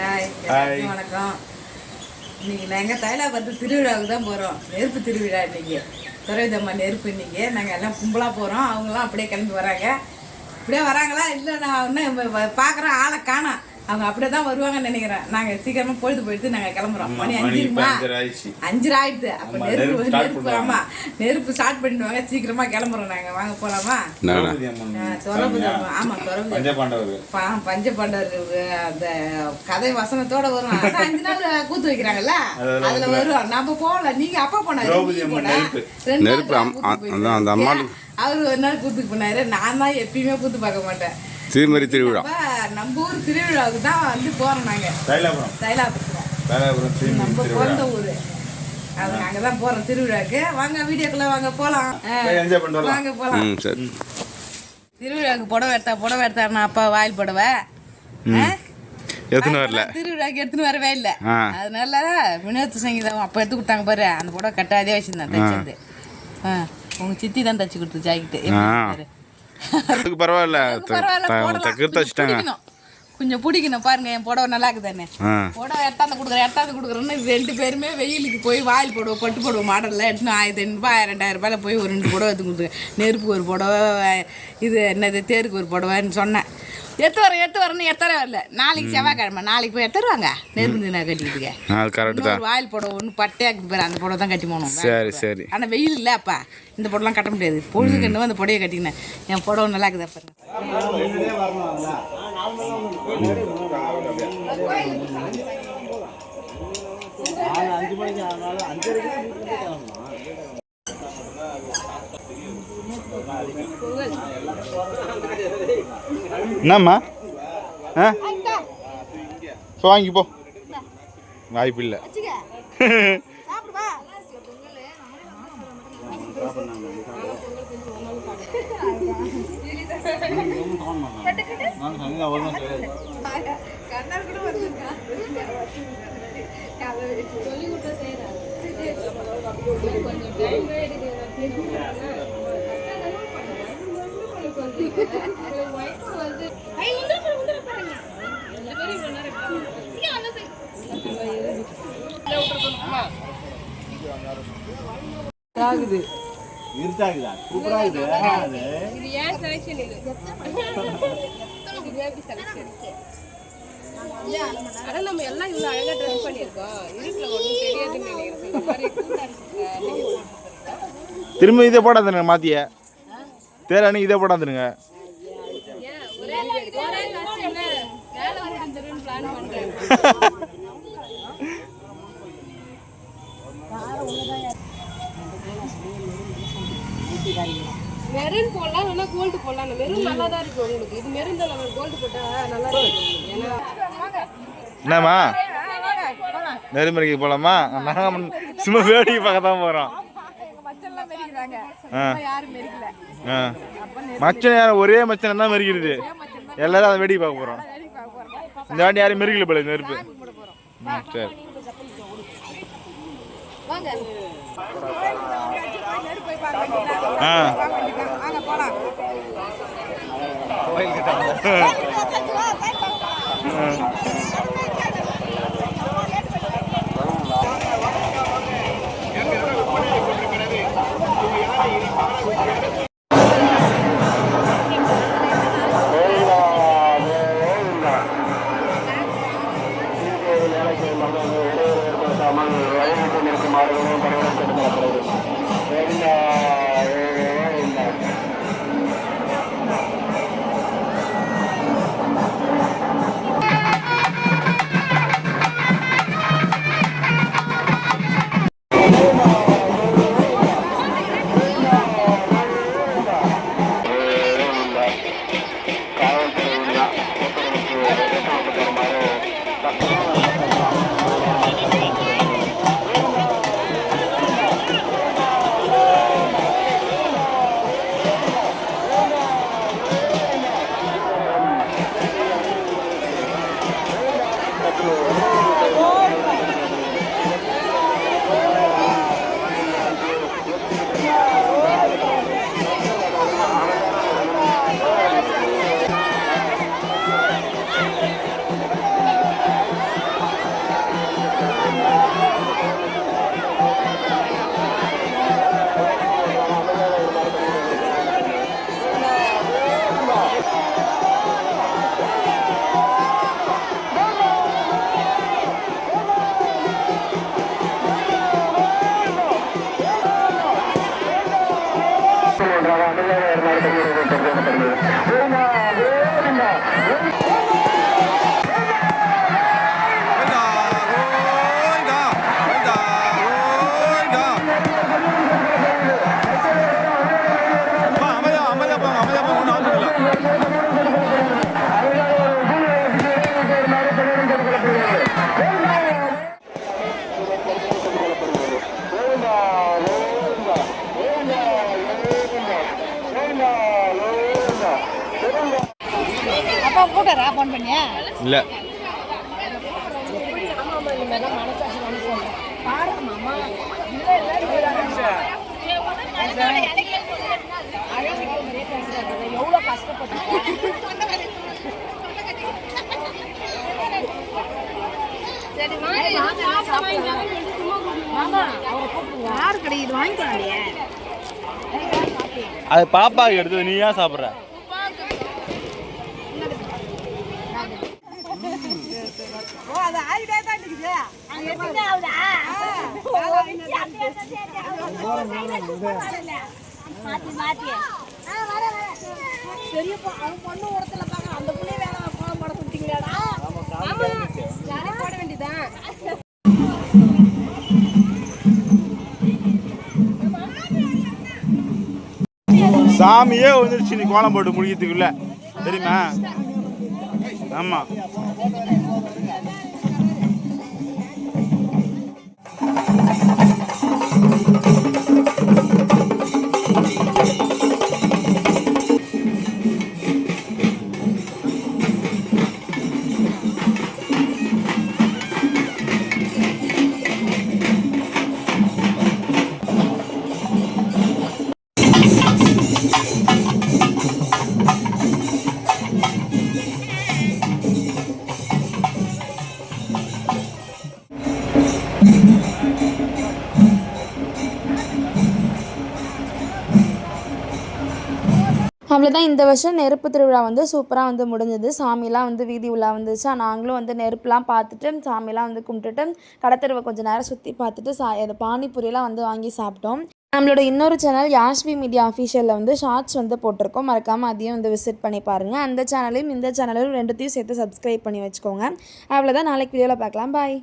Hi எல்லாருக்கும் வணக்கம். இன்னைக்கு நாங்கள் தைலாபுரத்து திருவிழாவுக்கு தான் போகிறோம். நெருப்பு திருவிழா இன்னைக்கு. துறைதம்மா நெருப்பு இன்னைக்கு. நாங்கள் எல்லாம் கும்பலாக போகிறோம். அவங்களாம் அப்படியே கிளம்பி வராங்க. இப்படியே வராங்களா இல்லை நான் இன்னும் பார்க்குறேன் ஆளை காணோம். அவங்க அப்படியே தான் வருவாங்கன்னு நினைக்கிறேன். நாங்கள் சீக்கிரமாக பொழுது போயிட்டு நாங்கள் கிளம்புறோம். மணி 5 ஆயிடுது. அப்போ நெருப்பு ஆமாம் நெருப்பு ஸ்டார்ட் பண்ணிடுவாங்க. சீக்கிரமாக கிளம்புறோம் நாங்கள். வாங்க போகலாமா? துறபதி ஆமாம் துறபதி பஞ்சபாண்டவர் அந்த கதை வசனத்தோட வரும். 5 நாள் கூத்து வைக்கிறாங்கல்ல அதுல வரும். நம்ம போகல. நீங்க அப்பா போனாரு அவரு ஒரு நாள் கூத்துக்கு போனாரு. நான் தான் எப்பயுமே கூத்து பார்க்க மாட்டேன். திருமதி திருவிழா நம்ம ஊர் திருவிழாவுக்கு தான் வந்து போறோம் நாங்க. தைலாபுரம் நம்ம பிறந்த ஊரு. அது நாங்க தான் போறோம் திருவிழாக்கு. வாங்க வீடியோக்குள்ள வாங்க போலாம். வாங்க போலாம். திருவிழாவுக்கு புடவை எடுத்தாருன்னா அப்பா வாயில் புடவை எடுத்துன்னு வரல. திருவிழாக்கு எடுத்துன்னு வரவே இல்லை. அதனால வினோத் சங்கீதம் அப்ப எடுத்து கொடுத்தாங்க பாரு. அந்த புடவை கட்டாதே வச்சிருந்தேன் தைச்சது. உங்க சித்தி தான் தச்சு கொடுத்து ஜாக்கெட்டு. பரவாயில்ல கொஞ்சம் பிடிக்கணும் பாருங்க. என் புடவை நல்லா இருக்குதானே. புடவை எட்டாந்து கொடுக்குறேன்னு 2 பேருமே வெயிலுக்கு போய் வாயில் புடவை பட்டு புடவை மாடலில் எடுத்துன்னு 1500 2000 போய் ஒரு 2 புடவை எடுத்து கொடுத்துருக்கேன். நெருப்புக்கு ஒரு புடவை, இது என்னது தேருக்கு ஒரு புடவைன்னு சொன்னேன். எடுத்து வரேன்னு எடுத்தாரே வரல. நாளைக்கு செவ்வாய்க்கிழமை. நாளைக்கு போய் எடுத்துருவாங்க. நெருப்பு நான் கட்டிக்கிட்டுக்க வாயில் புடவை ஒன்று பட்டையாக்கு பேர். அந்த புடவை தான் கட்டி போகணும். சரி சரி. ஆனால் வெயில் இல்லை அப்பா. இந்த புடவைலாம் கட்ட முடியாது. பொழுதுக்கு இன்னும் அந்த புடவையை கட்டிக்கினேன். என் புடவை நல்லா இருக்குது அப்பா. என்னம்மா வாங்கி போ. வாய்ப்பு இல்லை. திரும்ப இதே போடாதுங்க. மாத்திய தேரானி இதே போடாதுங்க. மெரூன் போடலாம் இல்லைன்னா கோல்டு போடலாம். மெரூன் நல்லா தான் இருக்கு உங்களுக்கு. இது மெரூன் தான் கோல்டு போட்டா நல்லா இருக்கும். என்னம்மா நெருமறைக்கு போலாமா? நாங்கள் சும்மா வேடிக்கை பார்க்க தான் போகிறோம். மச்சன் யாரும் ஒரே மச்சன் தான் மெருகிறது. எல்லாரும் அதை வேடிக்கை பார்க்க போகிறோம். இந்த வாட்டி யாரும் மெருகல போல நெருப்பு. சரி ஃபோன் பண்ணியா? இல்லை எவ்வளோ கஷ்டப்பட்டு யாரு கிடைக்குது வாங்கிக்கலாம்லையே. அது பாப்பாவுக்கு எடுத்தது நீ ஏன் சாப்பிட்ற? ஓ அது ஆயிட்டே தான் இருக்குது. பெரியப்பா அவன் பொண்ணு உரத்துல பார்க்க அந்த புள்ளைய வேலை கோலம் போட கொடுத்தீங்களாடா? யாரே போட வேண்டியதான். சாமியே வந்துருச்சு நீ கோலம் போட்டு முடிக்கிறதுக்குள்ள தெரியுமா? ஆமாம் அவ்வளோதான். இந்த வருஷம் நெருப்பு திருவிழா வந்து சூப்பராக வந்து முடிஞ்சது. சாமிலாம் வந்து வீதி உலா வந்துச்சு. நாங்களும் வந்து நெருப்புலாம் பார்த்துட்டு சாமிலாம் வந்து கும்பிட்டுட்டு கடத்தெருவை கொஞ்சம் நேரம் சுற்றி பார்த்துட்டு அது பானிபூரியெலாம் வந்து வாங்கி சாப்பிட்டோம். நம்மளோட இன்னொரு சேனல் யாஷ்வி மீடியா அஃபிஷியலில் வந்து ஷார்ட்ஸ் வந்து போட்டிருக்கோம். மறக்காமல் அதையும் வந்து விசிட் பண்ணி பாருங்கள். அந்த சேனலையும் இந்த சேனலையும் ரெண்டுத்தையும் சேர்த்து சப்ஸ்கிரைப் பண்ணி வச்சுக்கோங்க. அவ்வளோதான். நாளைக்கு வீடியோவில் பார்க்கலாம். பாய்.